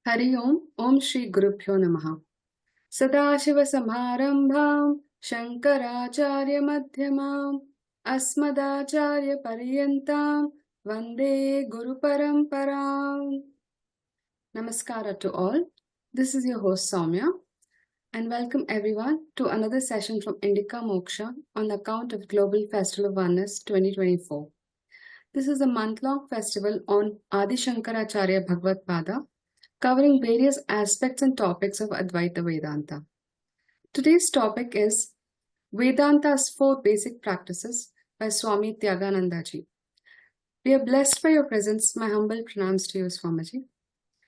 Hari Om Shri Gurubhyo Namaha. Sadashiva Samharambham Shankaracharya Madhyamam Asmadacharya Paryantam Vande Guru Paramparam. Namaskara to all. This is your host Soumya and welcome everyone to another session from Indica Moksha on account of Global Festival of Oneness 2024. This is a month-long festival on Adi Shankaracharya Bhagavadpada, covering various aspects and topics of Advaita Vedanta. Today's topic is Vedanta's 4 Basic Practices by Swami Tyagananda ji. We are blessed by your presence. My humble pranams to you, Swamiji.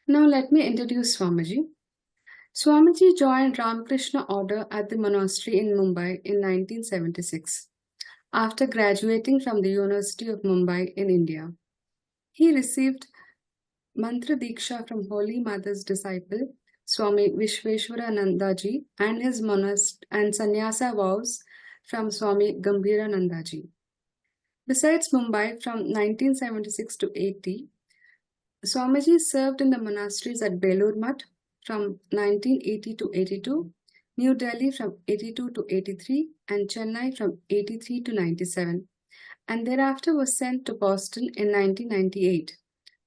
Now let me introduce Swamiji. Swamiji joined Ramakrishna order at the monastery in Mumbai in 1976 after graduating from the University of Mumbai in India. He received Mantra Diksha from Holy Mother's disciple Swami Vishveshwarananda ji and his monast and sannyasa vows from Swami Gambhirananda ji. Besides Mumbai from 1976 to 80, Swamiji served in the monasteries at Belur Math from 1980 to 82, New Delhi from 82 to 83, and Chennai from 83 to 97, and thereafter was sent to Boston in 1998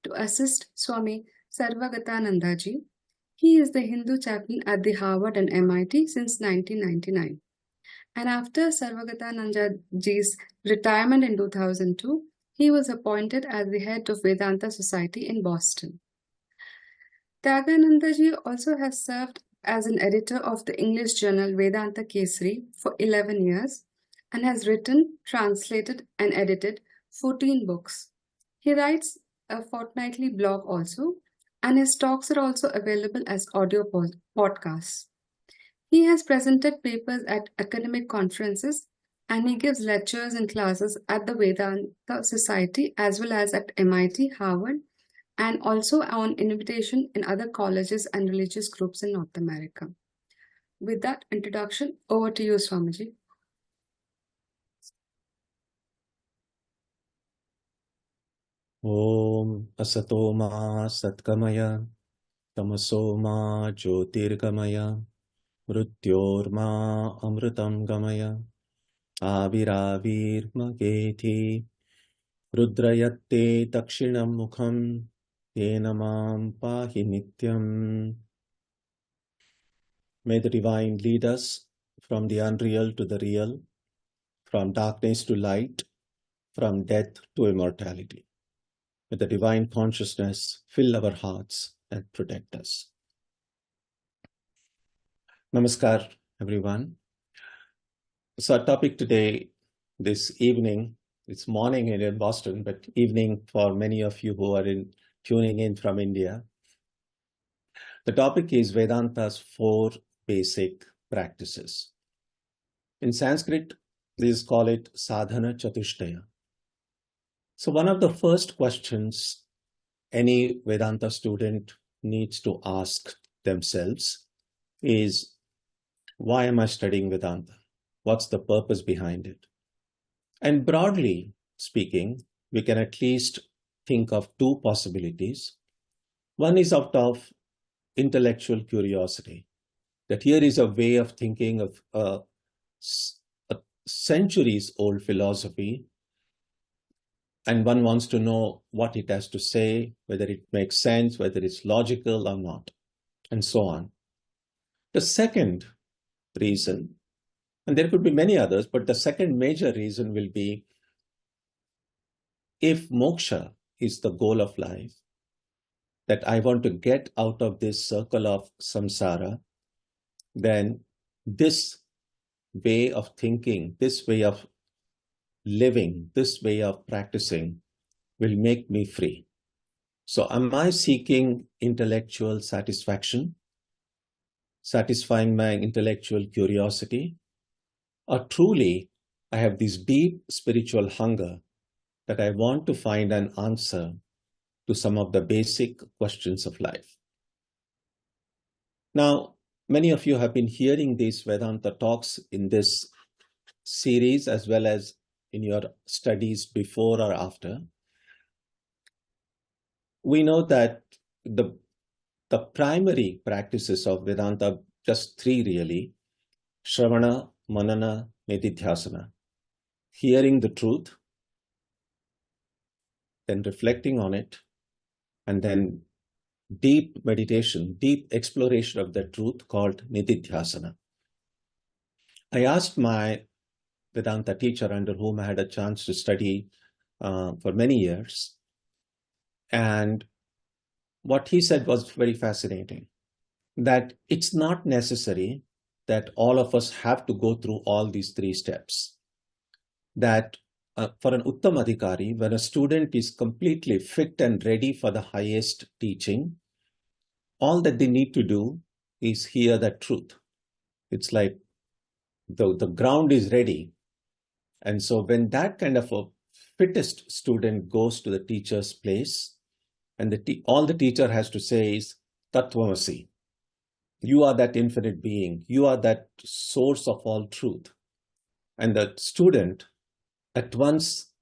to assist Swami Sarvagatananda ji. He is the Hindu chaplain at the Harvard and MIT since 1999. And after Sarvagatananda ji's retirement in 2002, he was appointed as the head of Vedanta Society in Boston. Tyagananda ji also has served as an editor of the English journal Vedanta Kesari for 11 years and has written, translated, and edited 14 books. He writes a fortnightly blog also, and his talks are also available as audio podcasts. He has presented papers at academic conferences, and he gives lectures and classes at the Vedanta Society as well as at MIT, Harvard, and also on invitation in other colleges and religious groups in North America. With that introduction, over to you, Swamiji. Om Asato Ma Satkamaya Tamaso Ma Jyotirgamaya Mrityor Ma Amritam Gamaya Aviravir Mageti Rudrayatte Dakshinam Mukham Yenamam Pahi Nityam. May the Divine lead us from the unreal to the real, from darkness to light, from death to immortality. May the Divine Consciousness fill our hearts and protect us. Namaskar, everyone. So our topic today, this evening, it's morning in Boston, but evening for many of you who are tuning in from India. The topic is Vedanta's 4 basic practices. In Sanskrit, these call it sadhana chatushtaya. So one of the first questions any Vedanta student needs to ask themselves is, why am I studying Vedanta? What's the purpose behind it? And broadly speaking, we can at least think of 2 possibilities. One is out of intellectual curiosity, that here is a way of thinking of a centuries-old philosophy, and one wants to know what it has to say, whether it makes sense, whether it's logical or not, and so on. The second reason, and there could be many others, but the second major reason will be, if moksha is the goal of life, that I want to get out of this circle of samsara, then this way of thinking, this way of living, this way of practicing will make me free. So am I seeking intellectual satisfaction, satisfying my intellectual curiosity, or truly I have this deep spiritual hunger that I want to find an answer to some of the basic questions of life? Now, many of you have been hearing these Vedanta talks in this series as well as in your studies before or after. We know that the the primary practices of Vedanta, just three really: Shravana, Manana, Nididhyasana. Hearing the truth, then reflecting on it, and then deep meditation, deep exploration of the truth called Nididhyasana. I asked my Vedanta teacher, under whom I had a chance to study for many years, and what he said was very fascinating, that it's not necessary that all of us have to go through all these three steps. That for an Uttam Adhikari, when a student is completely fit and ready for the highest teaching, all that they need to do is hear the truth. It's like the ground is ready. And so when that kind of a fittest student goes to the teacher's place, and all the teacher has to say is, Tattvamasi. You are that infinite being. You are that source of all truth. And the student at once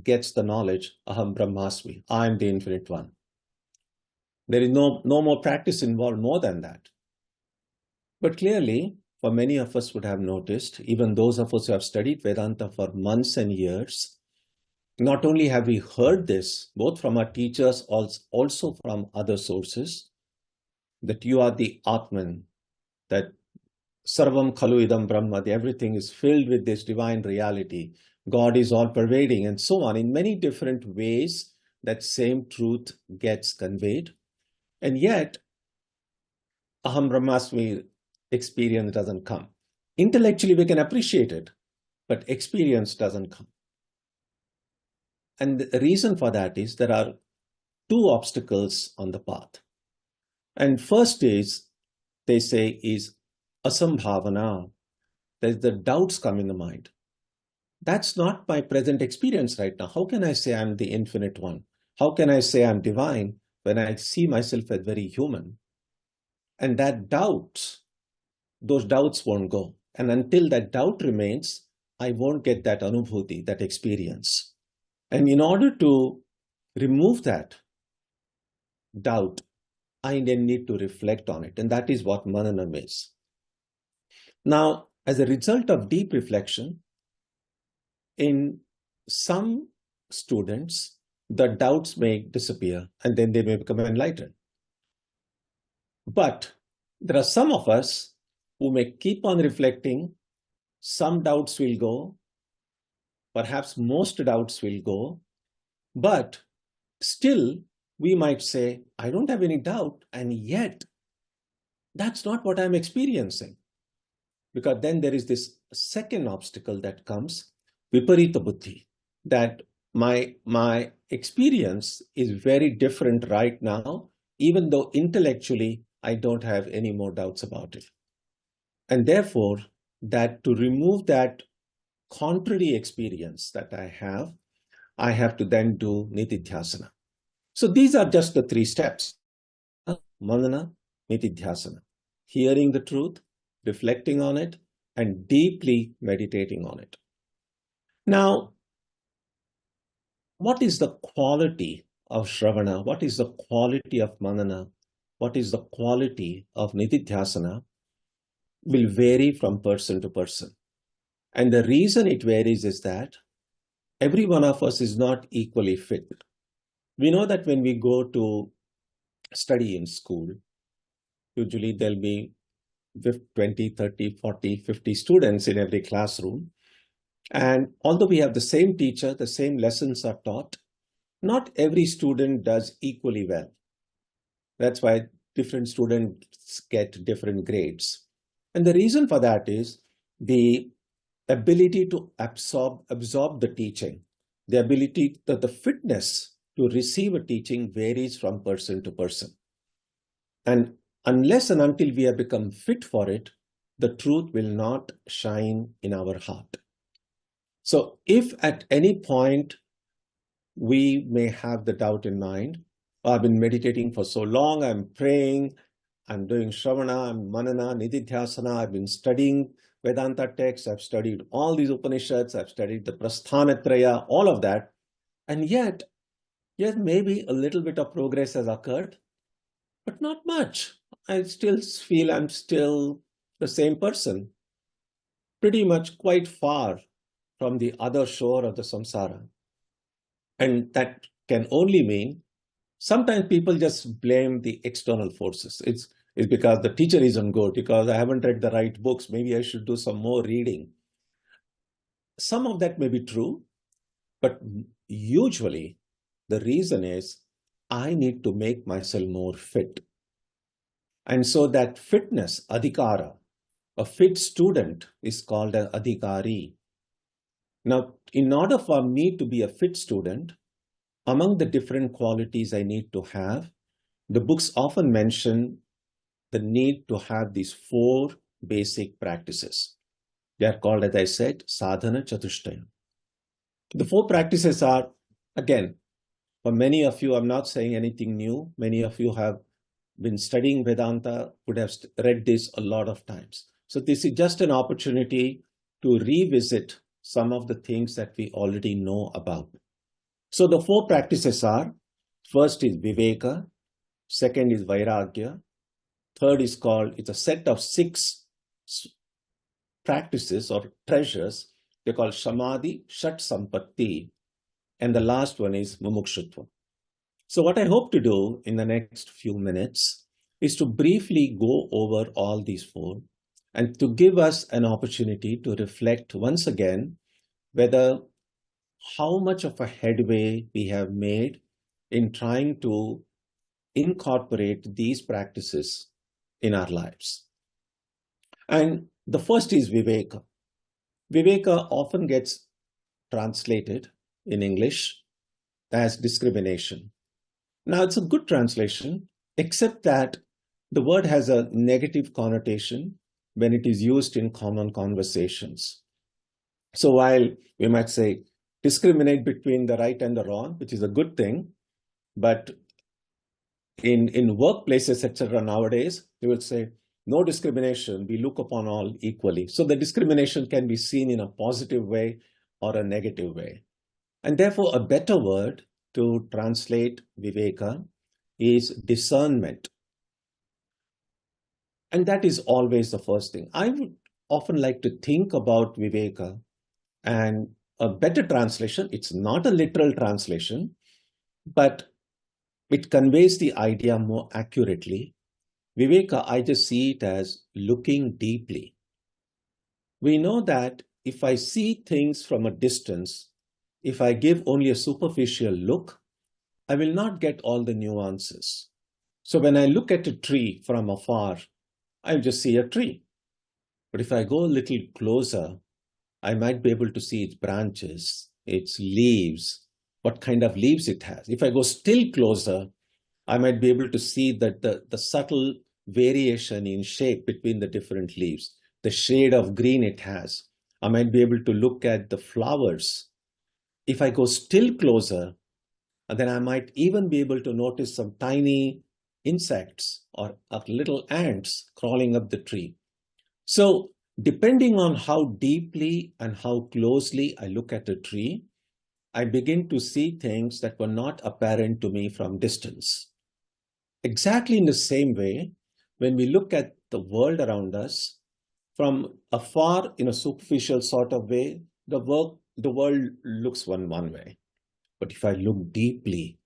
gets the knowledge, Aham Brahmasmi. I am the infinite one. There is no more practice involved more than that. But clearly, for many of us would have noticed, even those of us who have studied Vedanta for months and years, not only have we heard this, both from our teachers, also from other sources, that you are the Atman, that Sarvam Khalu Idam Brahma, everything is filled with this divine reality. God is all pervading, and so on. In many different ways, that same truth gets conveyed. And yet, Aham Brahmasmi experience doesn't come. Intellectually, we can appreciate it, but experience doesn't come. And the reason for that is there are two obstacles on the path. And first is, they say, is asambhavana. There's the doubts come in the mind. That's not my present experience right now. How can I say I'm the infinite one? How can I say I'm divine when I see myself as very human? And that doubt, those doubts won't go. And until that doubt remains, I won't get that anubhuti, that experience. And in order to remove that doubt, I then need to reflect on it. And that is what mananam is. Now, as a result of deep reflection, in some students, the doubts may disappear and then they may become enlightened. But there are some of us who may keep on reflecting. Some doubts will go. Perhaps most doubts will go. But still, we might say, I don't have any doubt. And yet, that's not what I'm experiencing. Because then there is this second obstacle that comes, viparita buddhi, that my experience is very different right now, even though intellectually I don't have any more doubts about it. And therefore, that to remove that contrary experience that I have to then do nididhyasana. So these are just the three steps. Manana, nididhyasana. Hearing the truth, reflecting on it, and deeply meditating on it. Now, what is the quality of Shravana? What is the quality of Manana? What is the quality of Nididhyasana? Will vary from person to person. And the reason it varies is that every one of us is not equally fit. We know that when we go to study in school, usually there'll be 20, 30, 40, 50 students in every classroom. And although we have the same teacher, the same lessons are taught, not every student does equally well. That's why different students get different grades. And the reason for that is the ability to absorb the teaching, the ability, the fitness to receive a teaching varies from person to person. And unless and until we have become fit for it, the truth will not shine in our heart. So if at any point we may have the doubt in mind, I've been meditating for so long, I'm praying, I'm doing Shravana, I'm Manana, Nididhyasana, I've been studying Vedanta texts, I've studied all these Upanishads, I've studied the Prasthana-traya, all of that, and yet maybe a little bit of progress has occurred, but not much. I still feel I'm still the same person, pretty much quite far from the other shore of the samsara. And that can only mean sometimes people just blame the external forces. It's because the teacher isn't good, because I haven't read the right books. Maybe I should do some more reading. Some of that may be true, but usually the reason is I need to make myself more fit. And so that fitness, adhikara, a fit student is called an adhikari. Now, in order for me to be a fit student, among the different qualities I need to have, the books often mention the need to have these 4 basic practices. They are called, as I said, sadhana chatushtaya. The 4 practices are, again, for many of you, I'm not saying anything new. Many of you have been studying Vedanta, would have read this a lot of times. So this is just an opportunity to revisit some of the things that we already know about. So the 4 practices are, first is Viveka, second is Vairagya, third is called, it's a set of 6 practices or treasures. They're called Samadhi, Shat-sampatti, and the last one is Mumukshutva. So what I hope to do in the next few minutes is to briefly go over all these 4 and to give us an opportunity to reflect once again whether how much of a headway we have made in trying to incorporate these practices in our lives. And the first is Viveka. Viveka often gets translated in English as discrimination. Now, it's a good translation, except that the word has a negative connotation when it is used in common conversations. So while we might say discriminate between the right and the wrong, which is a good thing, but in workplaces, etc., nowadays, we will say no discrimination, we look upon all equally. So the discrimination can be seen in a positive way or a negative way. And therefore, a better word to translate Viveka is discernment. And that is always the first thing. I would often like to think about Viveka, and a better translation, it's not a literal translation, but it conveys the idea more accurately. Viveka, I just see it as looking deeply. We know that if I see things from a distance, if I give only a superficial look, I will not get all the nuances. So when I look at a tree from afar, I just see a tree. But if I go a little closer, I might be able to see its branches, its leaves, what kind of leaves it has. If I go still closer, I might be able to see that the subtle variation in shape between the different leaves, the shade of green it has. I might be able to look at the flowers. If I go still closer, then I might even be able to notice some tiny insects or little ants crawling up the tree. So depending on how deeply and how closely I look at a tree, I begin to see things that were not apparent to me from distance. Exactly in the same way, when we look at the world around us, from afar in a superficial sort of way, the world looks one way. But if I look deeply,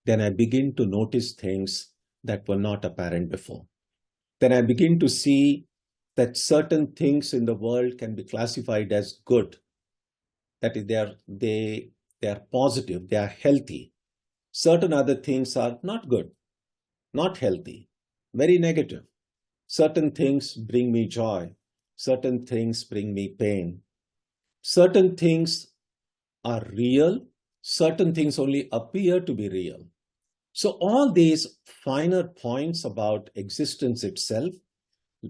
then I begin to notice things that were not apparent before. Then I begin to see that certain things in the world can be classified as good. That is, they are positive, they are healthy. Certain other things are not good, not healthy, very negative. Certain things bring me joy. Certain things bring me pain. Certain things are real. Certain things only appear to be real. So all these finer points about existence itself,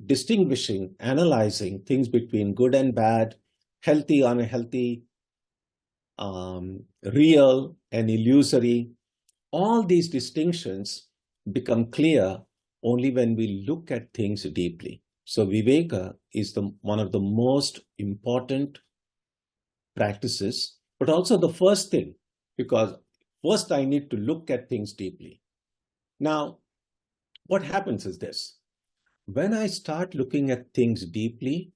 distinguishing, analyzing things between good and bad, healthy, unhealthy, real and illusory, all these distinctions become clear only when we look at things deeply. So Viveka is one of the most important practices, but also the first thing, because first I need to look at things deeply. Now, what happens is this. When I start looking at things deeply,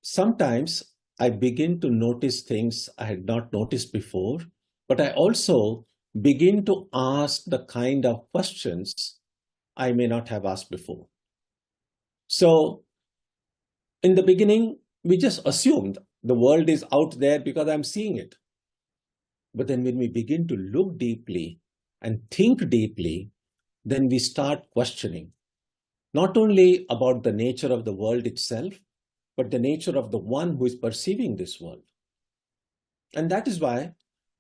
sometimes I begin to notice things I had not noticed before, but I also begin to ask the kind of questions I may not have asked before. So in the beginning, we just assumed the world is out there because I'm seeing it. But then when we begin to look deeply and think deeply, then we start questioning, not only about the nature of the world itself, but the nature of the one who is perceiving this world. And that is why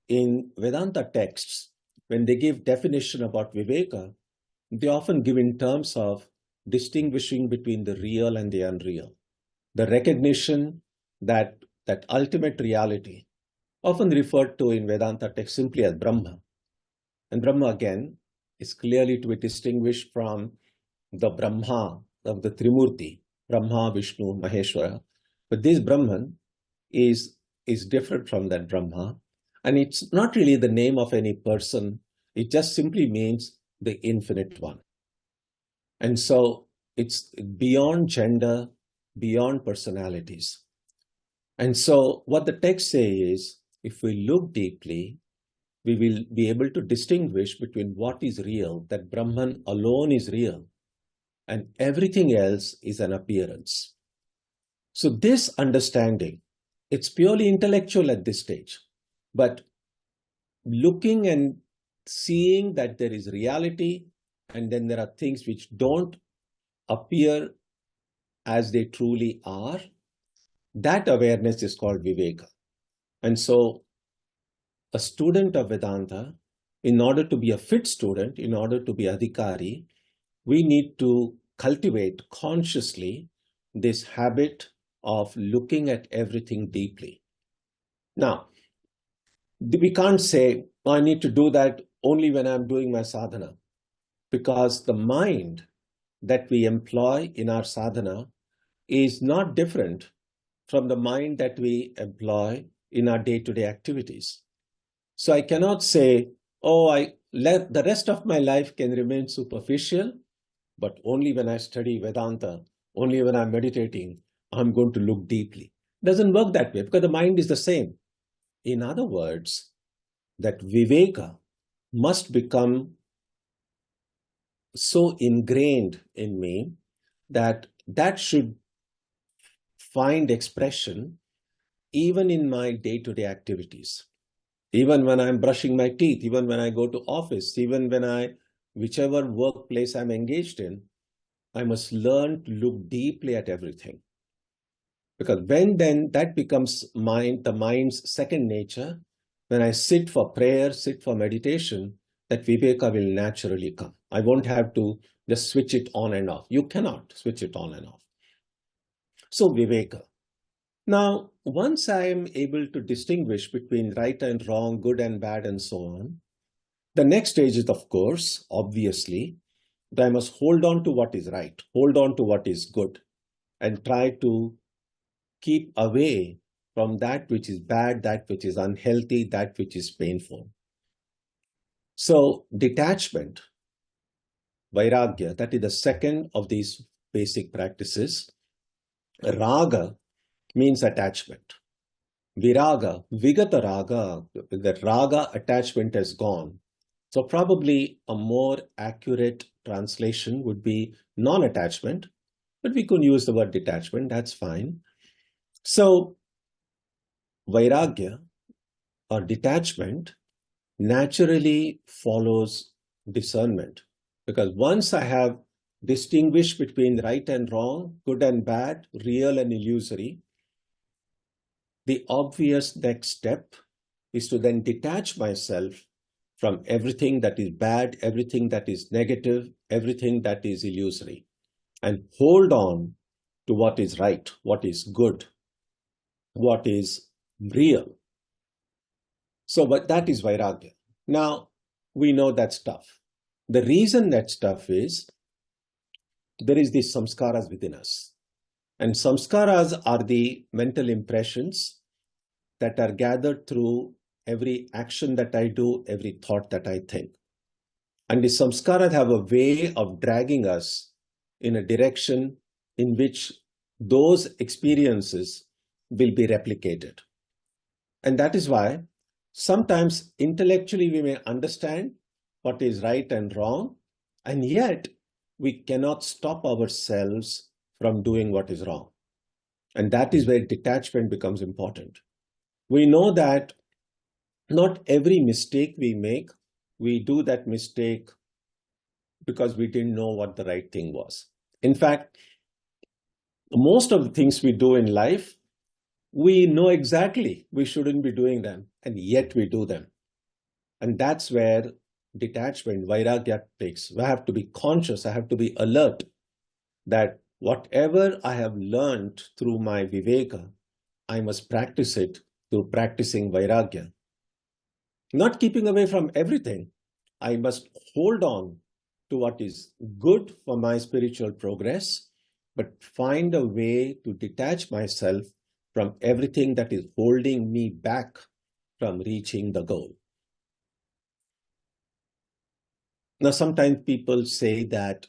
in Vedanta texts, when they give definition about Viveka, they often give in terms of distinguishing between the real and the unreal. The recognition that ultimate reality, often referred to in Vedanta text simply as Brahma. And Brahma again is clearly to be distinguished from the Brahma of the Trimurti, Brahma, Vishnu, Maheshwara. But this Brahman is different from that Brahma. And it's not really the name of any person. It just simply means the infinite one. And so it's beyond gender, beyond personalities. And so what the texts say is, if we look deeply, we will be able to distinguish between what is real, that Brahman alone is real, and everything else is an appearance. So this understanding, it's purely intellectual at this stage, but looking and seeing that there is reality, and then there are things which don't appear as they truly are, that awareness is called Viveka. And so a student of Vedanta, in order to be a fit student, in order to be adhikari, we need to cultivate consciously this habit of looking at everything deeply. Now, we can't say, oh, I need to do that only when I'm doing my sadhana, because the mind that we employ in our sadhana is not different from the mind that we employ in our day-to-day activities. So I cannot say, oh, the rest of my life can remain superficial, but only when I study Vedanta, only when I'm meditating, I'm going to look deeply. It doesn't work that way because the mind is the same. In other words, that Viveka must become so ingrained in me that should find expression even in my day-to-day activities. Even when I'm brushing my teeth, even when I go to office, even when whichever workplace I'm engaged in, I must learn to look deeply at everything. Because then that becomes the mind's second nature, when I sit for prayer, sit for meditation, that Viveka will naturally come. I won't have to just switch it on and off. You cannot switch it on and off. So Viveka. Now, once I am able to distinguish between right and wrong, good and bad, and so on, the next stage is, of course, obviously, that I must hold on to what is right, hold on to what is good, and try to keep away from that which is bad, that which is unhealthy, that which is painful. So, detachment, Vairagya, that is the second of these basic practices. Raga means attachment. Viraga, Vigata Raga, that Raga attachment has gone. So probably a more accurate translation would be non-attachment, but we could use the word detachment, that's fine. So Vairagya or detachment naturally follows discernment, because once I have distinguished between right and wrong, good and bad, real and illusory, the obvious next step is to then detach myself from everything that is bad, everything that is negative, everything that is illusory, and hold on to what is right, what is good, what is real. So, but that is Vairagya. Now, we know that's tough. The reason that's tough is there is these samskaras within us. And samskaras are the mental impressions that are gathered through every action that I do, every thought that I think. And the samskaras have a way of dragging us in a direction in which those experiences will be replicated. And that is why sometimes intellectually we may understand what is right and wrong, and yet we cannot stop ourselves from doing what is wrong. And that is where detachment becomes important. We know that not every mistake we make, we do that mistake because we didn't know what the right thing was. In fact, most of the things we do in life, we know exactly we shouldn't be doing them, and yet we do them. And that's where detachment, Vairagya takes. I have to be conscious, I have to be alert that whatever I have learned through my Viveka, I must practice it through practicing Vairagya. Not keeping away from everything. I must hold on to what is good for my spiritual progress, but find a way to detach myself from everything that is holding me back from reaching the goal. Now, sometimes people say that,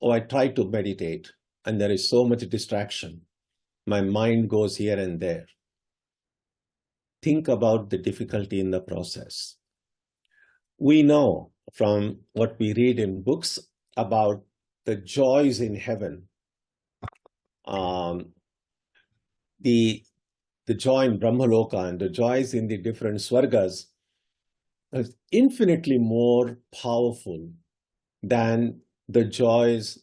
oh, I try to meditate and there is so much distraction. My mind goes here and there. Think about the difficulty in the process. We know from what we read in books about the joys in heaven, the joy in Brahmaloka and the joys in the different swargas is infinitely more powerful than the joys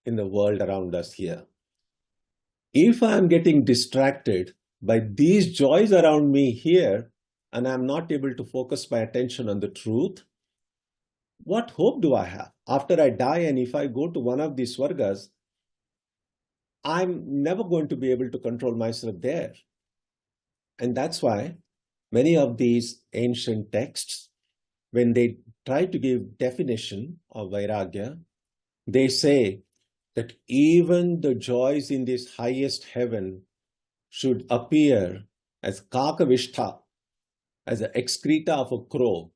in the world around us here. If I am getting distracted by these joys around me here, and I'm not able to focus my attention on the truth, what hope do I have? After I die, and if I go to one of these swargas, I'm never going to be able to control myself there. And that's why many of these ancient texts, when they try to give definition of Vairagya, they say that even the joys in this highest heaven should appear as kakavishta, as an excreta of a crow.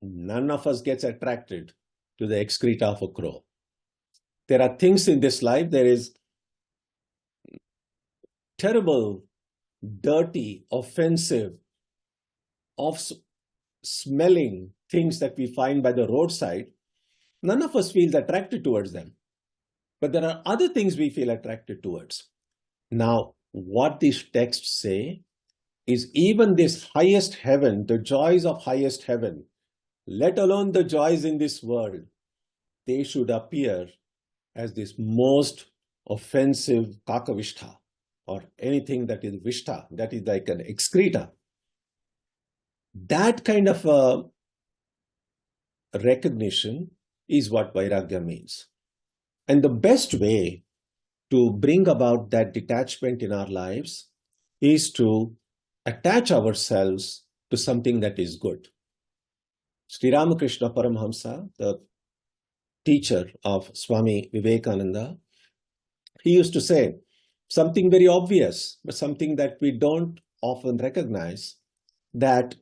None of us gets attracted to the excreta of a crow. There are things in this life, there is terrible, dirty, offensive, smelling things that we find by the roadside. None of us feels attracted towards them. But there are other things we feel attracted towards. Now, what these texts say is even this highest heaven, the joys of highest heaven, let alone the joys in this world, they should appear as this most offensive kakavishta, or anything that is vishta, that is like an excreta. That kind of a recognition is what Vairagya means. And the best way to bring about that detachment in our lives is to attach ourselves to something that is good. Sri Ramakrishna Paramahamsa, the teacher of Swami Vivekananda, he used to say something very obvious, but something that we don't often recognize, that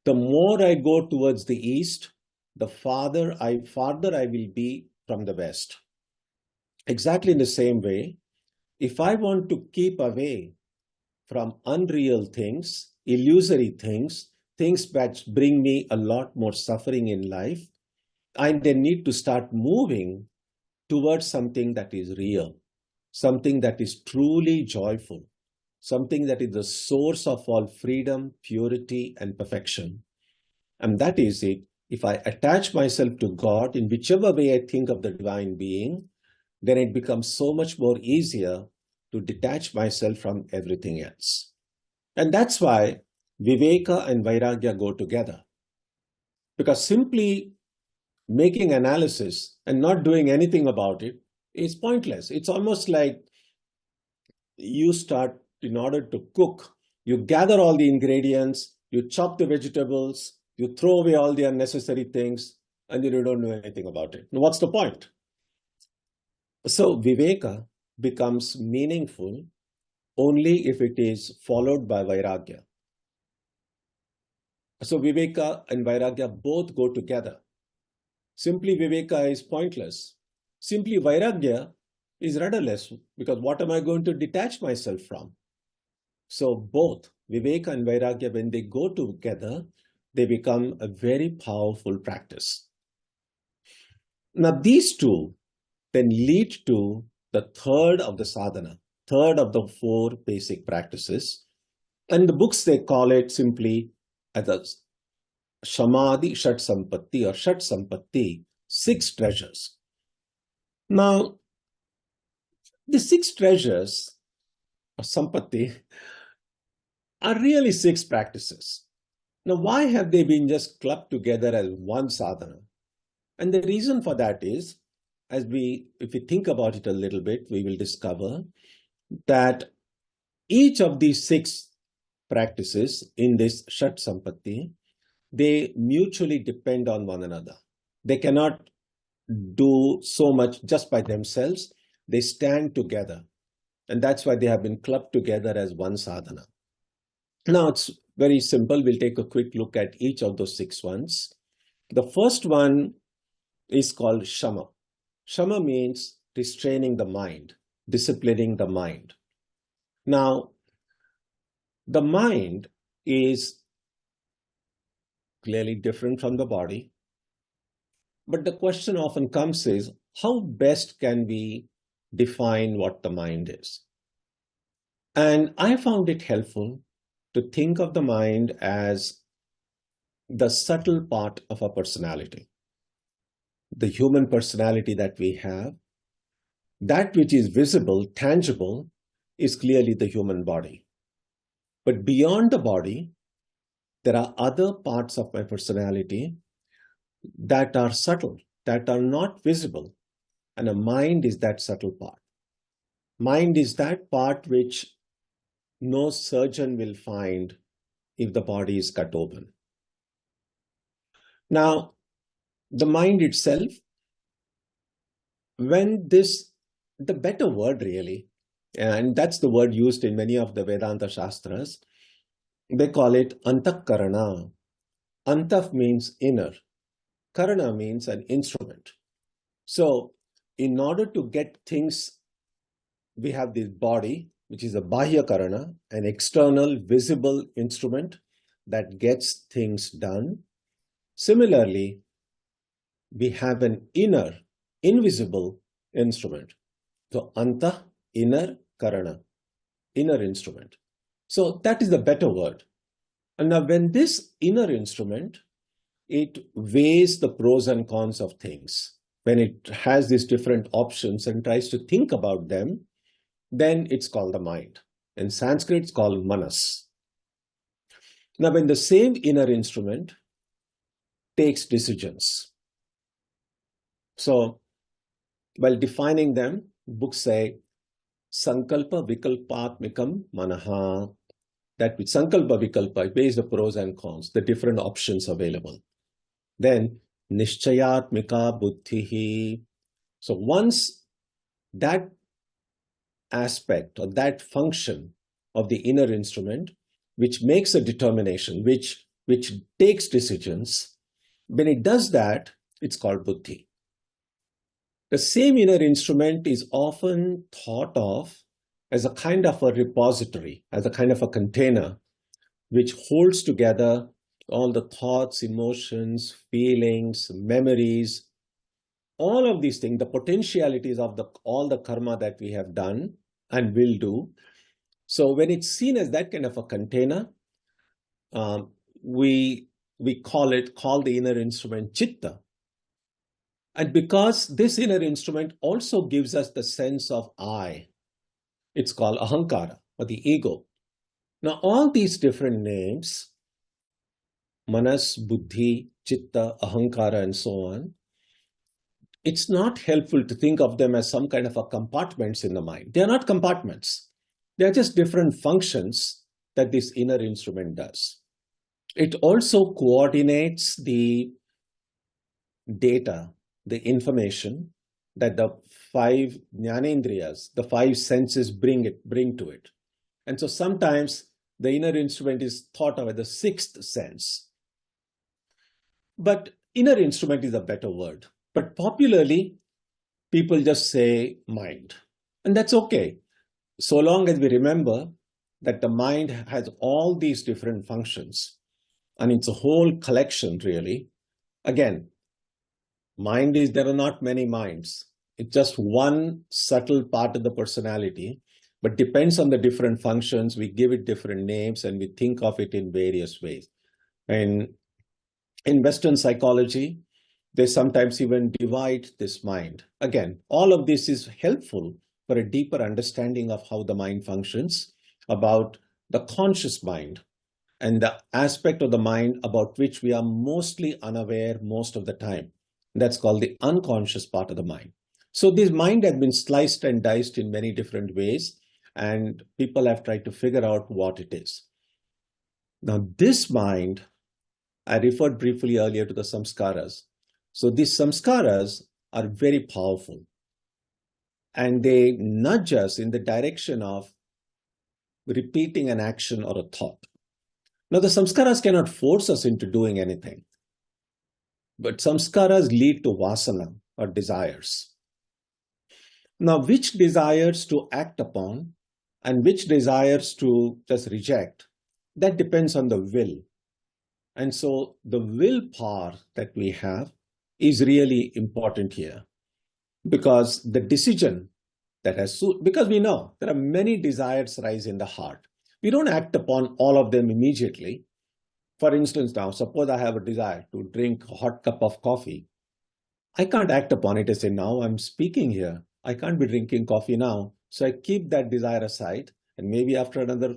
the more I go towards the east, the farther I will be from the west. Exactly in the same way, if I want to keep away from unreal things, illusory things, things that bring me a lot more suffering in life, I then need to start moving towards something that is real, something that is truly joyful, something that is the source of all freedom, purity, and perfection. And that is it. If I attach myself to God in whichever way I think of the divine being, then it becomes so much more easier to detach myself from everything else. And that's why Viveka and Vairagya go together. Because simply making analysis and not doing anything about it is pointless. It's almost like you start, in order to cook, you gather all the ingredients, you chop the vegetables, you throw away all the unnecessary things, and then you don't know anything about it. Now, what's the point? So Viveka becomes meaningful only if it is followed by Vairagya. So Viveka and Vairagya both go together. Simply Viveka is pointless. Simply Vairagya is rudderless, because what am I going to detach myself from? So both Viveka and Vairagya, when they go together, they become a very powerful practice. Now these two then lead to the third of the sadhana, third of the four basic practices. And the books, they call it simply as a Samadhi Shat-sampatti or Shat-sampatti, 6 treasures. Now, the 6 treasures of sampatti are really 6 practices. Now, why have they been just clubbed together as one sadhana? And the reason for that is, if we think about it a little bit, we will discover that each of these 6 practices in this Shat-sampatti, they mutually depend on one another. They cannot do so much just by themselves. They stand together. And that's why they have been clubbed together as one sadhana. Now, it's very simple. We'll take a quick look at each of those 6 ones. The first one is called Shama. Shama means restraining the mind, disciplining the mind. Now, the mind is clearly different from the body. But the question often comes is, how best can we define what the mind is? And I found it helpful to think of the mind as the subtle part of our personality. The human personality that we have, that which is visible, tangible, is clearly the human body. But beyond the body, there are other parts of my personality that are subtle, that are not visible. And a mind is that subtle part. Mind is that part which no surgeon will find if the body is cut open. Now, the mind itself, the better word really, and that's the word used in many of the Vedanta Shastras, they call it antakarana. Antah means inner. Karana means an instrument. So, in order to get things, we have this body, which is a Bhashya karana, an external visible instrument that gets things done. Similarly, we have an inner, invisible instrument. So, Antah, inner, Karana, inner instrument. So, that is the better word. And now, when this inner instrument, it weighs the pros and cons of things, when it has these different options and tries to think about them, then it's called the mind. In Sanskrit, it's called manas. Now, when the same inner instrument takes decisions. So, while defining them, books say, Sankalpa Vikalpatmikam Manaha. That with Sankalpa Vikalpa, weighs the pros and cons, the different options available. Then, Nishchayatmika Buddhihi. So, once that aspect or that function of the inner instrument, which makes a determination, which takes decisions, when it does that, it's called Buddhi. The same inner instrument is often thought of as a kind of a repository, as a kind of a container, which holds together all the thoughts, emotions, feelings, memories, all of these things, the potentialities of all the karma that we have done and will do. So when it's seen as that kind of a container, we call the inner instrument Chitta. And because this inner instrument also gives us the sense of I, it's called Ahankara, or the ego. Now, all these different names, Manas, Buddhi, Chitta, Ahankara, and so on, it's not helpful to think of them as some kind of a compartments in the mind. They are not compartments. They are just different functions that this inner instrument does. It also coordinates the data, the information that the 5 jnanendriyas, the 5 senses bring to it. And so sometimes the inner instrument is thought of as the 6th sense, But inner instrument is a better word. But popularly, people just say mind. And that's okay. So long as we remember that the mind has all these different functions. And it's a whole collection, really. Again, there are not many minds. It's just one subtle part of the personality, but depends on the different functions. We give it different names and we think of it in various ways. And in Western psychology, they sometimes even divide this mind. Again, all of this is helpful for a deeper understanding of how the mind functions, about the conscious mind, and the aspect of the mind about which we are mostly unaware most of the time. That's called the unconscious part of the mind. So this mind has been sliced and diced in many different ways, and people have tried to figure out what it is. Now, this mind, I referred briefly earlier to the samskaras. So these samskaras are very powerful, and they nudge us in the direction of repeating an action or a thought. Now, the samskaras cannot force us into doing anything, but samskaras lead to vasana or desires. Now, which desires to act upon and which desires to just reject, that depends on the will. And so the willpower that we have is really important here, because the decision that because we know there are many desires rise in the heart. We don't act upon all of them immediately. For instance, now, suppose I have a desire to drink a hot cup of coffee. I can't act upon it and say, now I'm speaking here. I can't be drinking coffee now. So I keep that desire aside, and maybe after another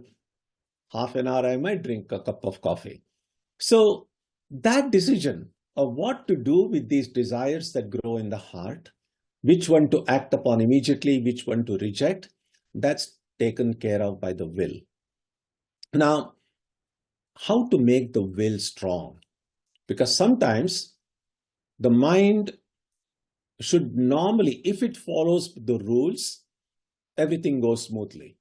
half an hour, I might drink a cup of coffee. So that decision of what to do with these desires that grow in the heart, which one to act upon immediately, which one to reject, that's taken care of by the will. Now, how to make the will strong? Because sometimes the mind should normally, if it follows the rules, everything goes smoothly.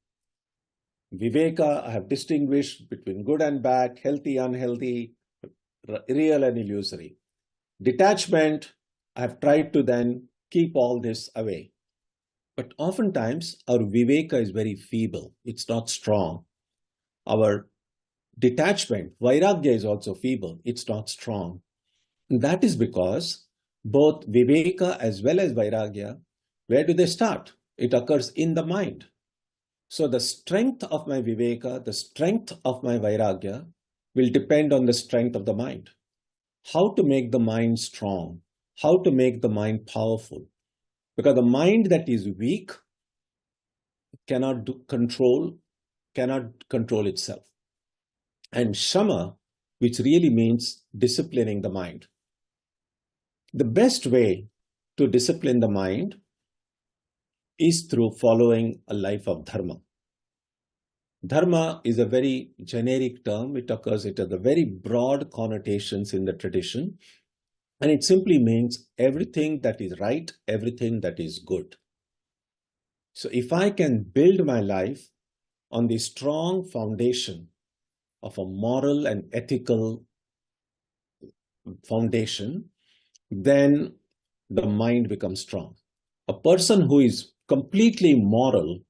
Viveka, I have distinguished between good and bad, healthy, unhealthy, real and illusory. Detachment, I have tried to then keep all this away. But oftentimes our Viveka is very feeble. It's not strong. Our detachment, Vairagya, is also feeble. It's not strong. And that is because both Viveka as well as Vairagya, where do they start? It occurs in the mind. So the strength of my Viveka, the strength of my Vairagya will depend on the strength of the mind. How to make the mind strong? How to make the mind powerful? Because the mind that is weak cannot control itself. And shama, which really means disciplining the mind. The best way to discipline the mind is through following a life of dharma. Dharma is a very generic term. It has a very broad connotations in the tradition. And it simply means everything that is right, everything that is good. So if I can build my life on the strong foundation of a moral and ethical foundation, then the mind becomes strong. A person who is completely moral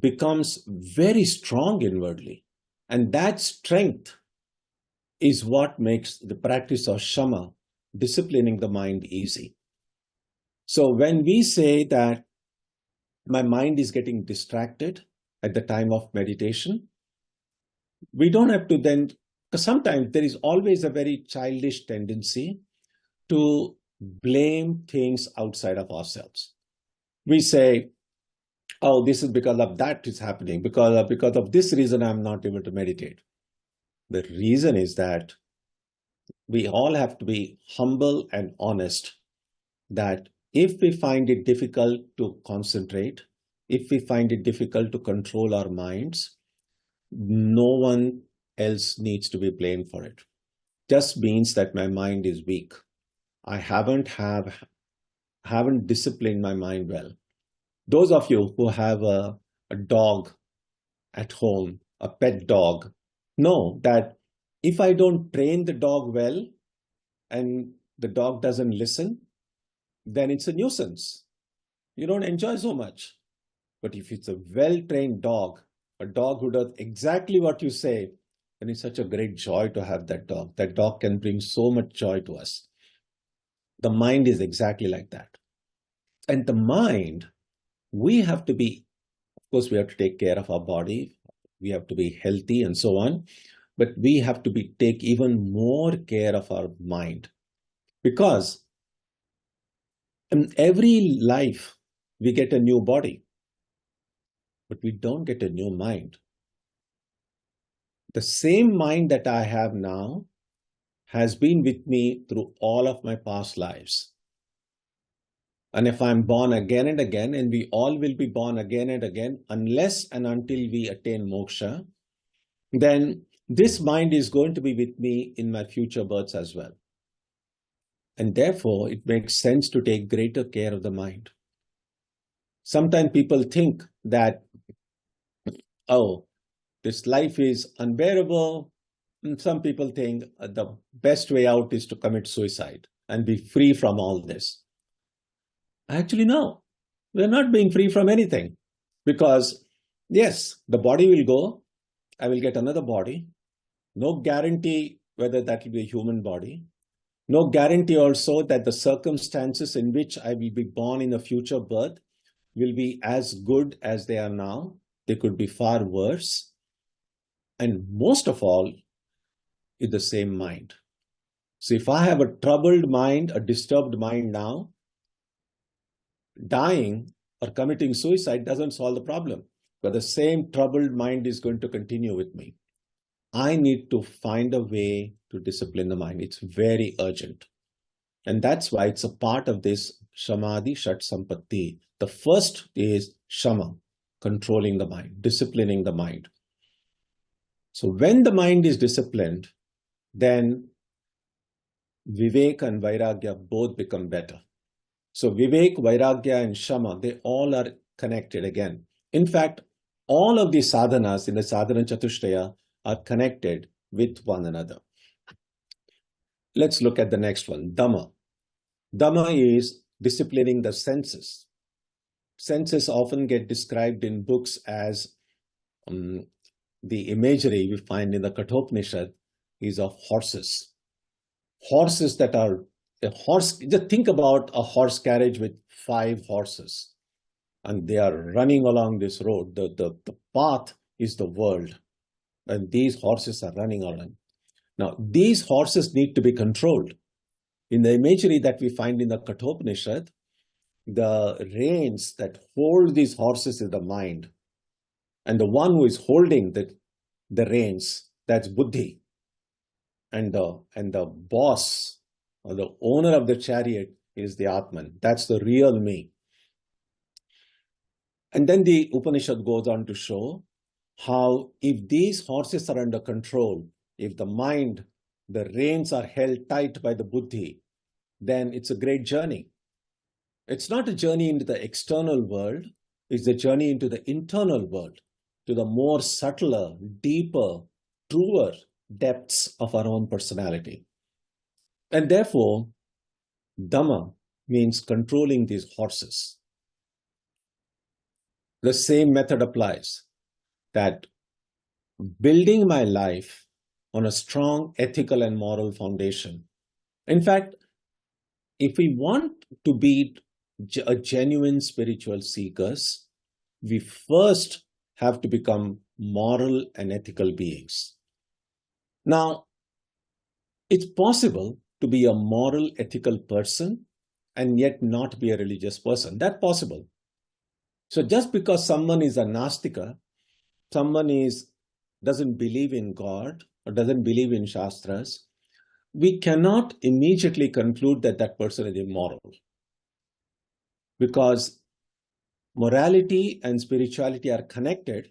becomes very strong inwardly. And that strength is what makes the practice of shama, disciplining the mind, easy. So when we say that my mind is getting distracted at the time of meditation, we don't have to then, because sometimes there is always a very childish tendency to blame things outside of ourselves. We say, oh, this is because of that is happening, because of this reason I'm not able to meditate. The reason is that we all have to be humble and honest that if we find it difficult to concentrate, if we find it difficult to control our minds, no one else needs to be blamed for it. Just means that my mind is weak. I haven't disciplined my mind well. Those of you who have a dog at home, a pet dog, know that if I don't train the dog well, and the dog doesn't listen, then it's a nuisance. You don't enjoy so much. But if it's a well-trained dog, a dog who does exactly what you say, then it's such a great joy to have that dog. That dog can bring so much joy to us. The mind is exactly like that. And the mind, we have to be, of course, we have to take care of our body. We have to be healthy and so on. But we have to take even more care of our mind. Because in every life, we get a new body. But we don't get a new mind. The same mind that I have now has been with me through all of my past lives. And if I'm born again and again, and we all will be born again and again, unless and until we attain moksha, then this mind is going to be with me in my future births as well. And therefore, it makes sense to take greater care of the mind. Sometimes people think that, oh, this life is unbearable. And some people think the best way out is to commit suicide and be free from all this. Actually, no, we're not being free from anything. Because, yes, the body will go. I will get another body. No guarantee whether that will be a human body. No guarantee also that the circumstances in which I will be born in a future birth will be as good as they are now. They could be far worse. And most of all, in the same mind. So if I have a troubled mind, a disturbed mind now, dying or committing suicide doesn't solve the problem. But the same troubled mind is going to continue with me. I need to find a way to discipline the mind. It's very urgent. And that's why it's a part of this Samadhi Shat-sampatti. The first is Shama, controlling the mind, disciplining the mind. So when the mind is disciplined, then Viveka and Vairagya both become better. So Vivek, Vairagya and Shama, they all are connected again. In fact, all of these sadhanas in the sadhana chatushraya are connected with one another. Let's look at the next one, Dhamma. Dhamma is disciplining the senses. Senses often get described in books as the imagery we find in the Kathopanishad is of horses. Horses that are a horse. Just think about a horse carriage with 5 horses, and they are running along this road. The path is the world, and these horses are running along. Now, these horses need to be controlled. In the imagery that we find in the Kathopanishad, the reins that hold these horses is the mind. And the one who is holding the reins, that's buddhi. And the boss or the owner of the chariot is the Atman. That's the real me. And then the Upanishad goes on to show how if these horses are under control, if the mind, the reins are held tight by the buddhi, then it's a great journey. It's not a journey into the external world, it's a journey into the internal world, to the more subtler, deeper, truer depths of our own personality. And therefore, Dhamma means controlling these horses. The same method applies, that building my life on a strong ethical and moral foundation. In fact, if we want to be a genuine spiritual seekers, we first have to become moral and ethical beings. Now, it's possible to be a moral, ethical person and yet not be a religious person. That's possible. So just because someone is a Nastika, someone doesn't believe in God or doesn't believe in Shastras, we cannot immediately conclude that that person is immoral. Because morality and spirituality are connected,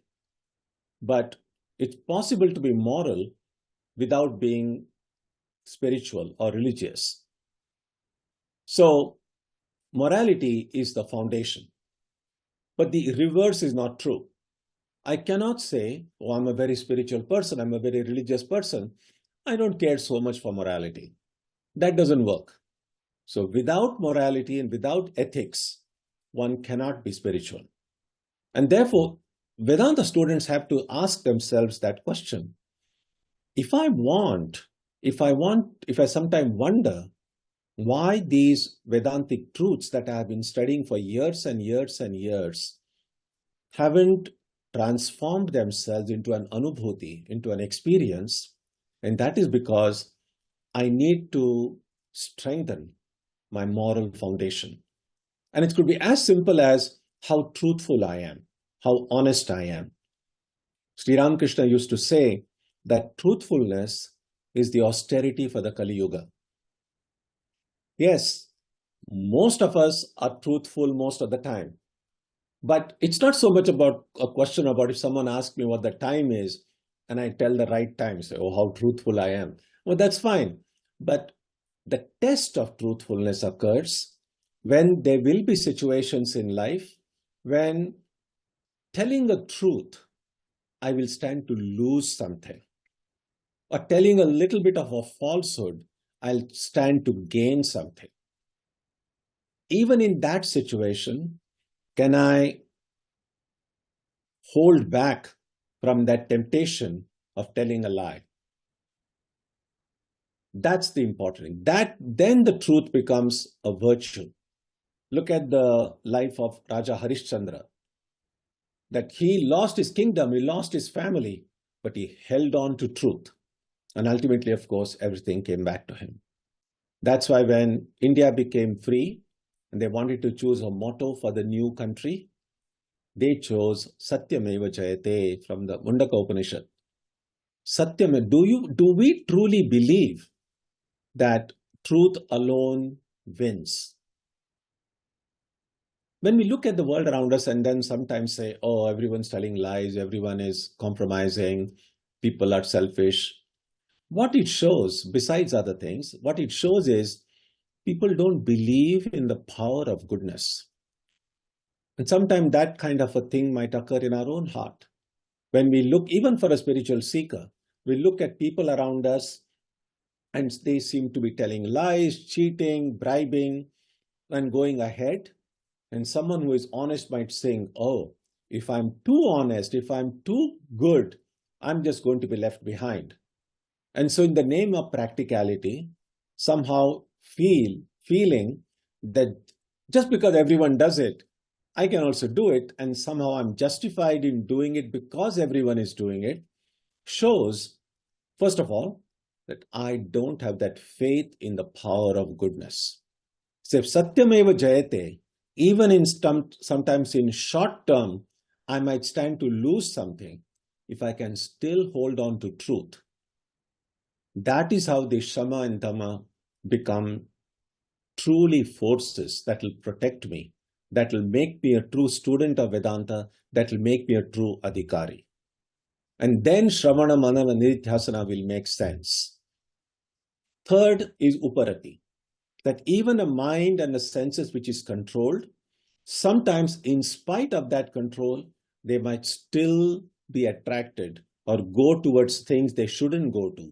but it's possible to be moral without being spiritual or religious. So morality is the foundation. But the reverse is not true. I cannot say, oh, I'm a very spiritual person, I'm a very religious person. I don't care so much for morality. That doesn't work. So without morality and without ethics, one cannot be spiritual. And therefore, Vedanta students have to ask themselves that question. If I sometimes wonder why these Vedantic truths that I have been studying for years and years and years haven't transformed themselves into an anubhuti, into an experience, and that is because I need to strengthen my moral foundation. And it could be as simple as how truthful I am, how honest I am. Sri Ramakrishna used to say that truthfulness is the austerity for the Kali Yuga. Yes, most of us are truthful most of the time. But it's not so much about a question about if someone asks me what the time is and I tell the right time, say, oh, how truthful I am. Well, that's fine. But the test of truthfulness occurs when there will be situations in life when telling the truth, I will stand to lose something. Or telling a little bit of a falsehood, I'll stand to gain something. Even in that situation, can I hold back from that temptation of telling a lie? That's the important thing. Then the truth becomes a virtue. Look at the life of Raja Harishchandra. That he lost his kingdom, he lost his family, but he held on to truth. And ultimately, of course, everything came back to him. That's why when India became free and they wanted to choose a motto for the new country, they chose Satyameva Jayate from the Mundaka Upanishad. Satyam, do we truly believe that truth alone wins? When we look at the world around us and then sometimes say, oh, everyone's telling lies, everyone is compromising, people are selfish. What it shows, besides other things, what it shows is people don't believe in the power of goodness. And sometimes that kind of a thing might occur in our own heart. When we look, even for a spiritual seeker, we look at people around us and they seem to be telling lies, cheating, bribing, and going ahead. And someone who is honest might think, oh, if I'm too honest, if I'm too good, I'm just going to be left behind. And so in the name of practicality, somehow feeling that just because everyone does it, I can also do it, and somehow I'm justified in doing it because everyone is doing it, shows, first of all, that I don't have that faith in the power of goodness. So if Satyameva Jayate, even in sometimes in short term, I might stand to lose something if I can still hold on to truth. That is how the Shama and Dhamma become truly forces that will protect me, that will make me a true student of Vedanta, that will make me a true adhikari. And then Shravana, Manana, Nididhyasana will make sense. Third is Uparati, that even a mind and the senses which is controlled, sometimes in spite of that control, they might still be attracted or go towards things they shouldn't go to.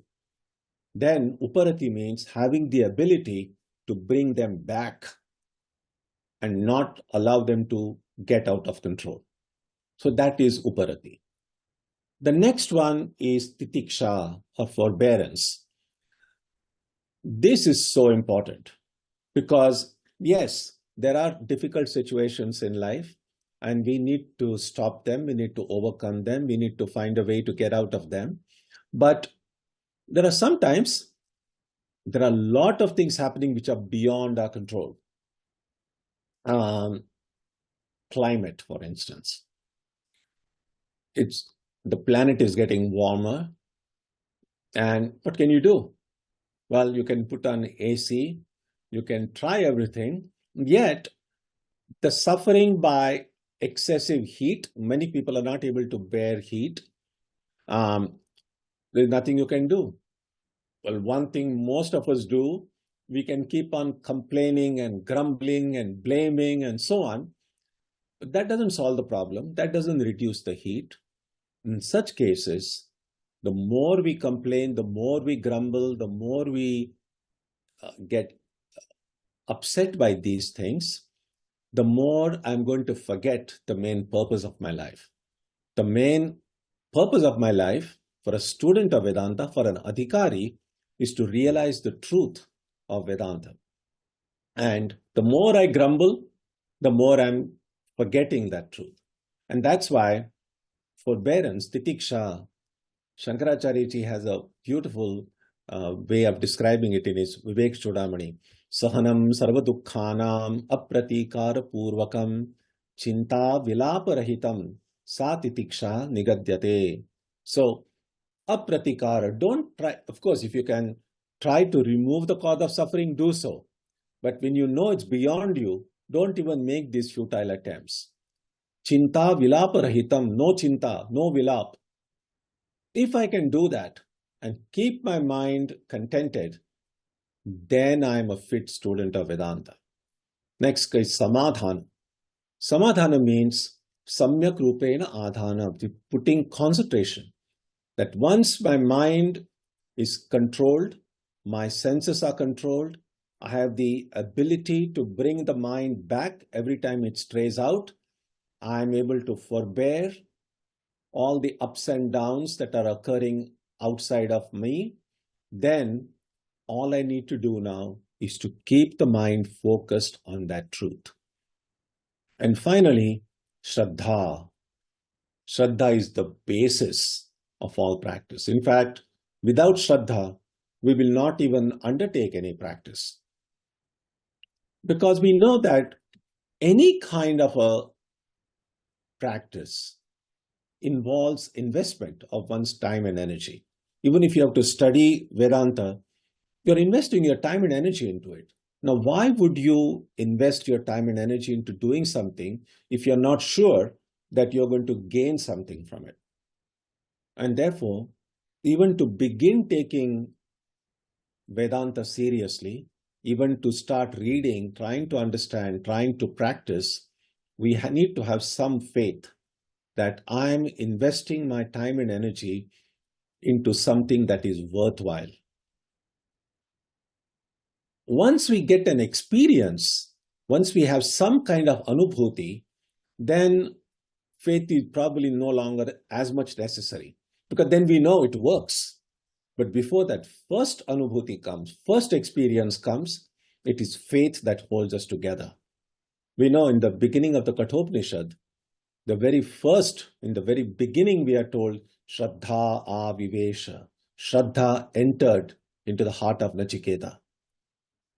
Then Uparati means having the ability to bring them back and not allow them to get out of control. So that is Uparati. The next one is Titiksha, or forbearance. This is so important because, yes, there are difficult situations in life and we need to stop them, we need to overcome them, we need to find a way to get out of them. But there are sometimes, there are a lot of things happening which are beyond our control. Climate, for instance. The planet is getting warmer. And what can you do? Well, you can put on AC, you can try everything. Yet, the suffering by excessive heat, many people are not able to bear heat. There's nothing you can do. Well, one thing most of us do, we can keep on complaining and grumbling and blaming and so on. But that doesn't solve the problem. That doesn't reduce the heat. In such cases, the more we complain, the more we grumble, the more we get upset by these things, the more I'm going to forget the main purpose of my life. The main purpose of my life for a student of Vedanta, for an adhikari, is to realize the truth of Vedanta. And the more I grumble, the more I'm forgetting that truth. And that's why forbearance, titiksha, Shankaracharya ji has a beautiful way of describing it in his Viveka Chudamani. Sahanam sarvadukkhanam apratikara purvakam chinta vilaparahitam sa titiksha nigadyate. So, apratikara, don't try, of course, if you can try to remove the cause of suffering, do so. But when you know it's beyond you, don't even make these futile attempts. Chinta vilaparahitam, no chinta, no vilap. If I can do that and keep my mind contented, then I'm a fit student of Vedanta. Next is samadhana. Samadhana means samyak rupena adhana, putting concentration. That once my mind is controlled, my senses are controlled, I have the ability to bring the mind back every time it strays out. I'm able to forbear all the ups and downs that are occurring outside of me. Then all I need to do now is to keep the mind focused on that truth. And finally, Shraddha. Shraddha is the basis of all practice. In fact, without Shraddha, we will not even undertake any practice. Because we know that any kind of a practice involves investment of one's time and energy. Even if you have to study Vedanta, you're investing your time and energy into it. Now, why would you invest your time and energy into doing something if you're not sure that you're going to gain something from it? And therefore, even to begin taking Vedanta seriously, even to start reading, trying to understand, trying to practice, we need to have some faith that I'm investing my time and energy into something that is worthwhile. Once we get an experience, once we have some kind of anubhuti, then faith is probably no longer as much necessary, because then we know it works. But before that first anubhuti comes, first experience comes, it is faith that holds us together. We know in the beginning of the Kathopanishad, in the very beginning, we are told, Shraddha avivesha. Shraddha entered into the heart of Nachiketa.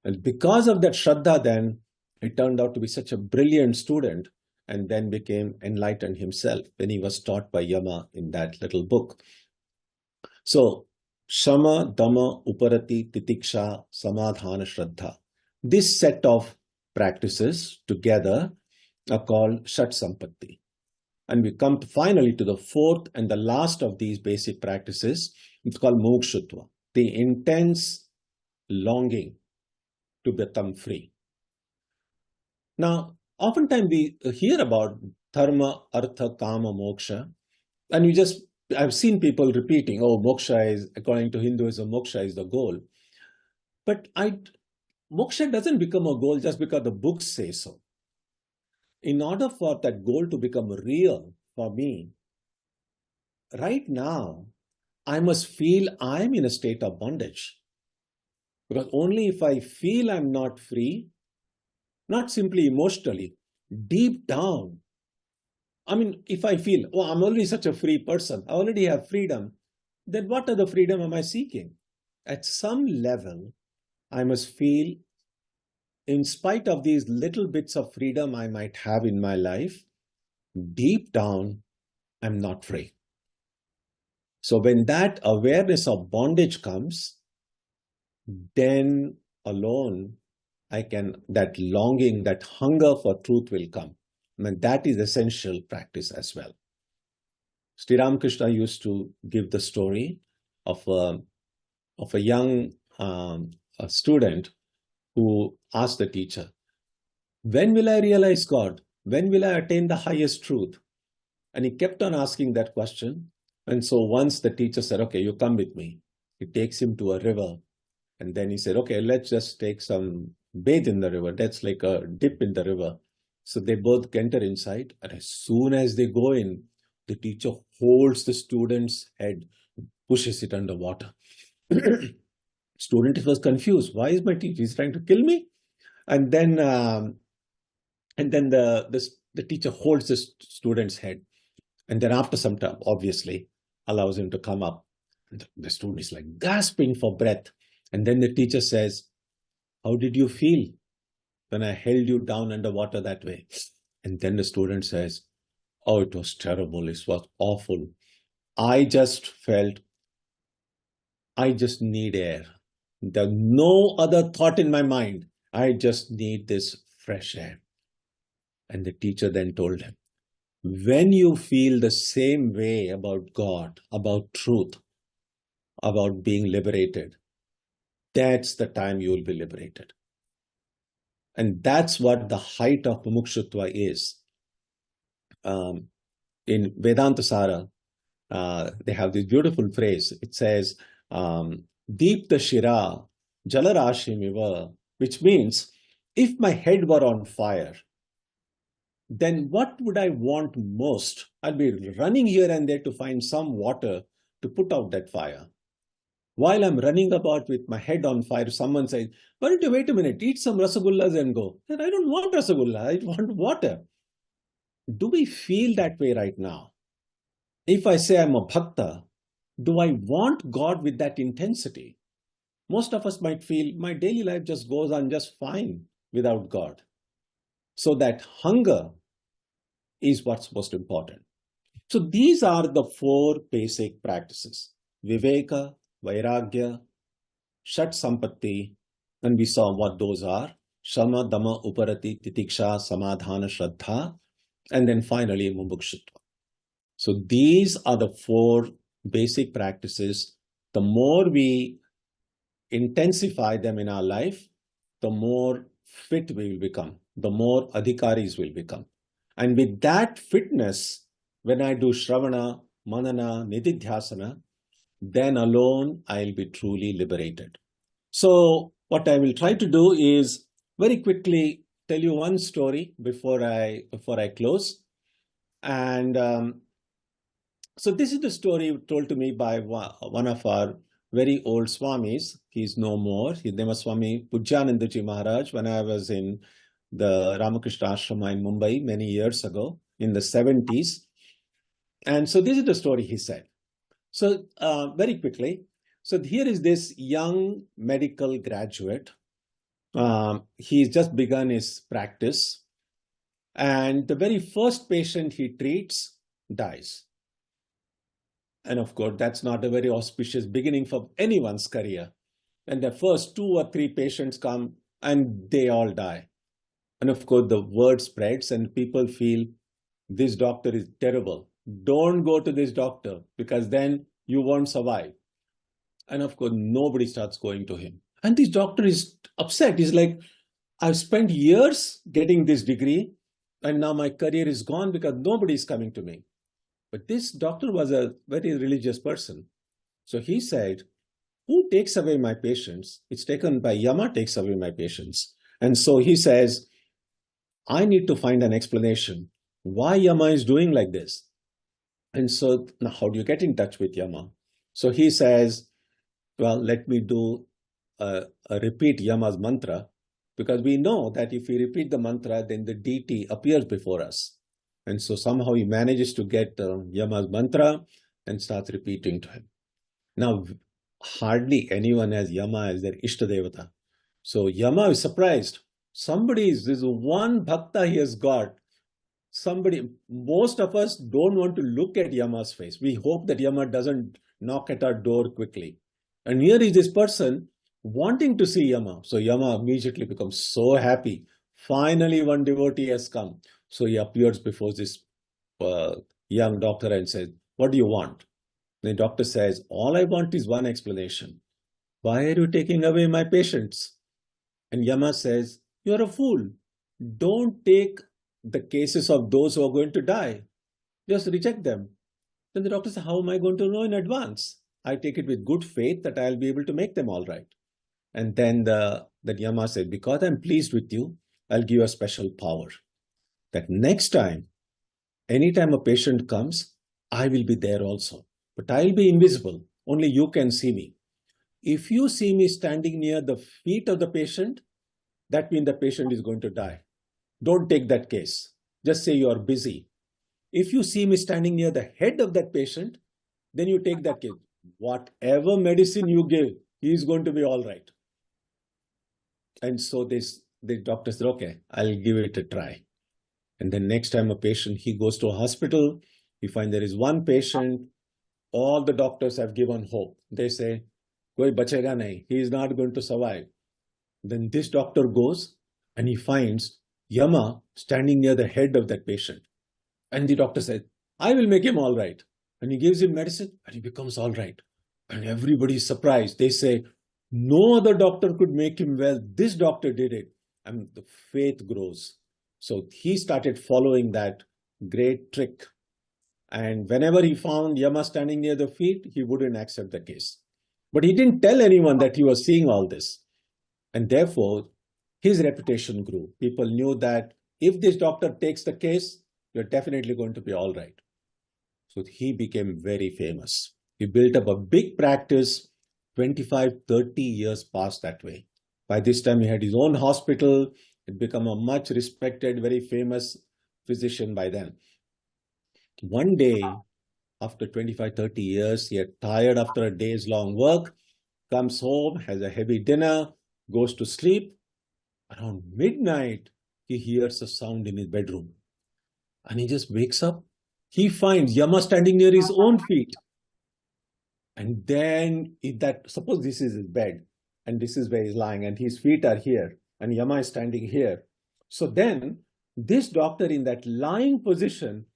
And because of that Shraddha, then, he turned out to be such a brilliant student and then became enlightened himself when he was taught by Yama in that little book. So, Shama, Dhamma, Uparati, Titiksha, Samadhana, Shraddha. This set of practices together are called Shat-sampatti. And we come finally to the fourth and the last of these basic practices. It's called Mumukshutva, the intense longing to become free. Now, oftentimes we hear about dharma, artha, kama, moksha, and I've seen people repeating, oh, moksha is, according to Hinduism, moksha is the goal. But moksha doesn't become a goal just because the books say so. In order for that goal to become real for me, right now, I must feel I'm in a state of bondage. Because only if I feel I'm not free, not simply emotionally, deep down, if I feel, oh, I'm already such a free person, I already have freedom, then what other freedom am I seeking? At some level, I must feel, in spite of these little bits of freedom I might have in my life, deep down, I'm not free. So when that awareness of bondage comes, then alone that longing, that hunger for truth will come. That is essential practice as well. Sri Ramakrishna used to give the story of a young student who asked the teacher, when will I realize God? When will I attain the highest truth? And he kept on asking that question. And so once the teacher said, okay, you come with me. He takes him to a river. And then he said, okay, let's just take some bathe in the river. That's like a dip in the river. So they both enter inside, and as soon as they go in, the teacher holds the student's head, pushes it underwater. Student was confused. Why is my teacher? He's trying to kill me? And then the teacher holds the student's head, and then after some time, obviously, allows him to come up. And the student is like gasping for breath. And then the teacher says, how did you feel when I held you down underwater that way? And then the student says, oh, it was terrible. It was awful. I just felt, I just need air. There's no other thought in my mind. I just need this fresh air. And the teacher then told him, when you feel the same way about God, about truth, about being liberated, that's the time you will be liberated. And that's what the height of Mumukshutva is. In Vedanta Sara, they have this beautiful phrase. It says, Deepta Shira Jalarashimiva, which means, if my head were on fire, then what would I want most? I'll be running here and there to find some water to put out that fire. While I'm running about with my head on fire, someone says, why don't you wait a minute, eat some rasagullas and go. And I don't want rasagulla, I want water. Do we feel that way right now? If I say I'm a bhakta, do I want God with that intensity? Most of us might feel my daily life just goes on just fine without God. So that hunger is what's most important. So these are the four basic practices: Viveka, Vairagya, Shat-sampatti, and we saw what those are: Shama, Dama, Uparati, Titiksha, Samadhana, Shraddha, and then finally Mumukshutva. So these are the four basic practices. The more we intensify them in our life, the more fit we will become, the more adhikaris will become. And with that fitness, when I do Shravana, Manana, Nididhyasana, then alone I'll be truly liberated. So what I will try to do is very quickly tell you one story before I close. And so this is the story told to me by one of our very old Swamis. He's no more. His name was Swami Pujyanandaji Maharaj when I was in the Ramakrishna Ashrama in Mumbai many years ago in the 70s. And so this is the story he said. So very quickly, so here is this young medical graduate. He's just begun his practice. And the very first patient he treats dies. And of course, that's not a very auspicious beginning for anyone's career. And the first 2 or 3 patients come and they all die. And of course, the word spreads and people feel this doctor is terrible. Don't go to this doctor because then you won't survive. And of course, nobody starts going to him. And this doctor is upset. He's like, I've spent years getting this degree and now my career is gone because nobody is coming to me. But this doctor was a very religious person. So he said, who takes away my patients? It's taken by Yama takes away my patients. And so he says, I need to find an explanation why Yama is doing like this. And so now how do you get in touch with Yama? So he says, well, let me do repeat Yama's mantra, because we know that if we repeat the mantra, then the deity appears before us. And so somehow he manages to get Yama's mantra and starts repeating to him. Now, hardly anyone has Yama as their Ishtadevata. So Yama is surprised. There's one bhakta he has got. Most of us don't want to look at Yama's face. We hope that Yama doesn't knock at our door quickly. And here is this person wanting to see Yama. So Yama immediately becomes so happy. Finally, one devotee has come. So he appears before this young doctor and says, what do you want? The doctor says, all I want is one explanation. Why are you taking away my patients? And Yama says, you're a fool. Don't take the cases of those who are going to die. Just reject them. Then the doctor says, how am I going to know in advance? I take it with good faith that I'll be able to make them all right. And then the Yama said, because I'm pleased with you, I'll give you a special power. That next time, anytime a patient comes, I will be there also. But I'll be invisible. Only you can see me. If you see me standing near the feet of the patient, that means the patient is going to die. Don't take that case. Just say you are busy. If you see me standing near the head of that patient, then you take that case. Whatever medicine you give, he is going to be all right. And so the doctor said, okay, I'll give it a try. And then next time a patient, he goes to a hospital, he finds there is one patient, all the doctors have given hope. They say, koi bachega nahi, he is not going to survive. Then this doctor goes and he finds Yama standing near the head of that patient. And the doctor said, I will make him all right. And he gives him medicine and he becomes all right. And everybody is surprised. They say, no other doctor could make him well. This doctor did it. And the faith grows. So he started following that great trick. And whenever he found Yama standing near the feet, he wouldn't accept the case. But he didn't tell anyone that he was seeing all this. And therefore, his reputation grew. People knew that if this doctor takes the case, you're definitely going to be all right. So he became very famous. He built up a big practice, 25, 30 years passed that way. By this time, he had his own hospital. He'd become a much respected, very famous physician by then. One day, after 25, 30 years, he had tired after a day's long work, comes home, has a heavy dinner, goes to sleep. Around midnight, he hears a sound in his bedroom. And he just wakes up. He finds Yama standing near his own feet. And then, suppose this is his bed, and this is where he's lying, and his feet are here, and Yama is standing here. So then, this doctor in that lying position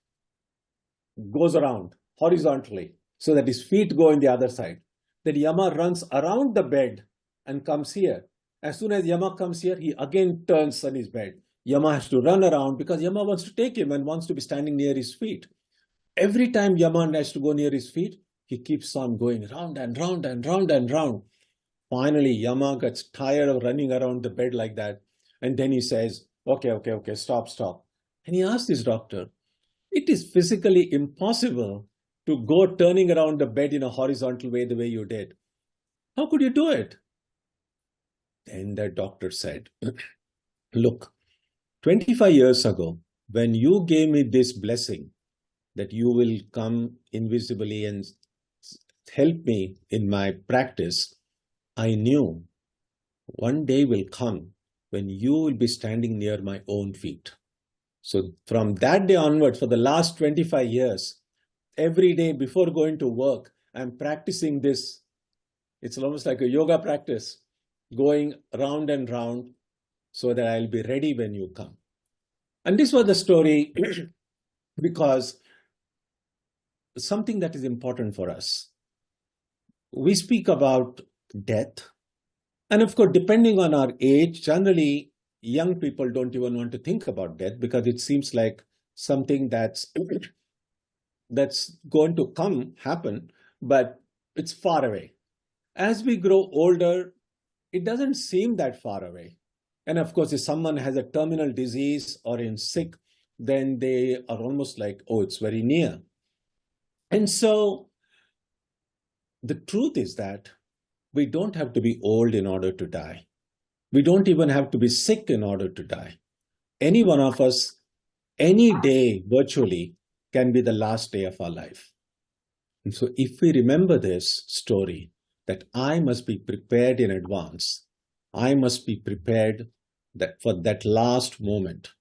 goes around horizontally, so that his feet go in the other side. Then Yama runs around the bed and comes here. As soon as Yama comes here, he again turns on his bed. Yama has to run around because Yama wants to take him and wants to be standing near his feet. Every time Yama has to go near his feet, he keeps on going round and round and round and round. Finally, Yama gets tired of running around the bed like that. And then he says, okay, stop. And he asks his doctor, it is physically impossible to go turning around the bed in a horizontal way the way you did. How could you do it? Then the doctor said, look, 25 years ago, when you gave me this blessing that you will come invisibly and help me in my practice, I knew one day will come when you will be standing near my own feet. So from that day onward, for the last 25 years, every day before going to work, I'm practicing this. It's almost like a yoga practice, going round and round so that I'll be ready when you come. And this was the story because something that is important for us. We speak about death. And of course, depending on our age, generally, young people don't even want to think about death because it seems like something that's going to happen, but it's far away. As we grow older, it doesn't seem that far away. And of course, if someone has a terminal disease or is sick, then they are almost like, oh, it's very near. And so the truth is that we don't have to be old in order to die. We don't even have to be sick in order to die. Any one of us, any day virtually, can be the last day of our life. And so if we remember this story, that I must be prepared in advance, I must be prepared for that last moment.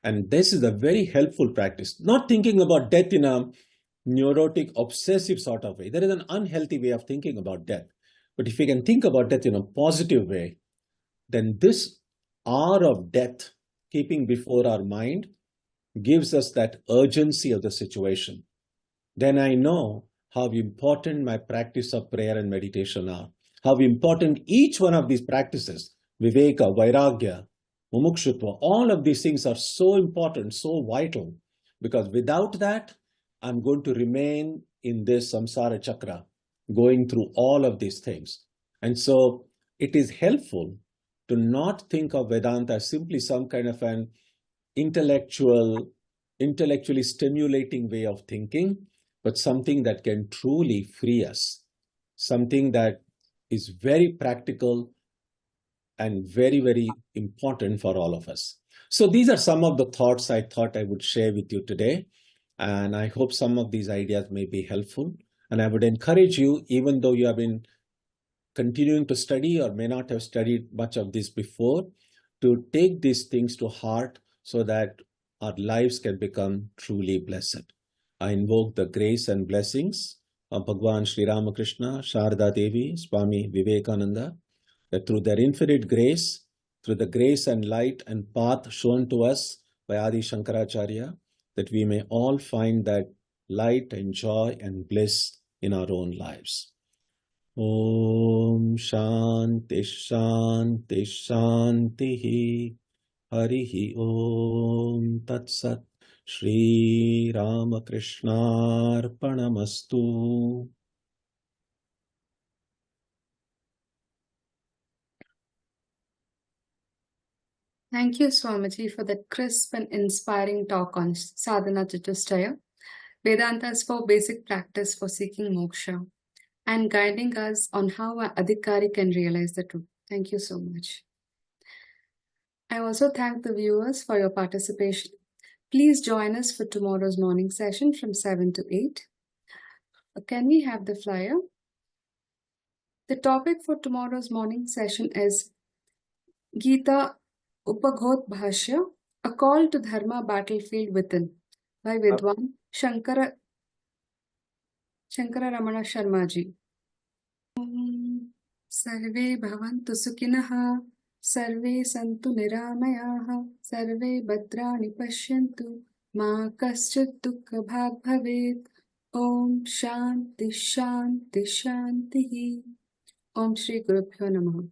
And this is a very helpful practice. Not thinking about death in a neurotic, obsessive sort of way. There is an unhealthy way of thinking about death. But if we can think about death in a positive way, then this hour of death, keeping before our mind, gives us that urgency of the situation. Then I know how important my practice of prayer and meditation are. How important each one of these practices, Viveka, Vairagya, Mumukshutva, all of these things are so important, so vital. Because without that, I'm going to remain in this samsara chakra, going through all of these things. And so it is helpful to not think of Vedanta as simply some kind of an intellectually stimulating way of thinking, but something that can truly free us, something that is very practical and very, very important for all of us. So these are some of the thoughts I thought I would share with you today. And I hope some of these ideas may be helpful. And I would encourage you, even though you have been continuing to study or may not have studied much of this before, to take these things to heart so that our lives can become truly blessed. I invoke the grace and blessings of Bhagwan Sri Ramakrishna, Sharda Devi, Swami Vivekananda, that through their infinite grace, through the grace and light and path shown to us by Adi Shankaracharya, that we may all find that light and joy and bliss in our own lives. Om Shanti Shanti Shanti Harihi Om Tat Sat Shri Ramakrishna Arpanamastu. Thank you, Swamiji, for that crisp and inspiring talk on Sadhana Chatushtaya, Vedanta's 4 basic practice for seeking moksha, and guiding us on how our adhikari can realize the truth. Thank you so much. I also thank the viewers for your participation. Please join us for tomorrow's morning session from 7 to 8. Can we have the flyer? The topic for tomorrow's morning session is Gita Upaghot Bhashya, A Call to Dharma Battlefield Within, by Vidwan Shankara Ramana Sharmaji. Sarve bhavantu sukinaha, sarve santu niramayaha, sarve bhadrani pashyantu, ma kaschit dukkha bhag bhavet. Om Shanti Shanti Shanti. Om Shri Gurubhyo Namaha.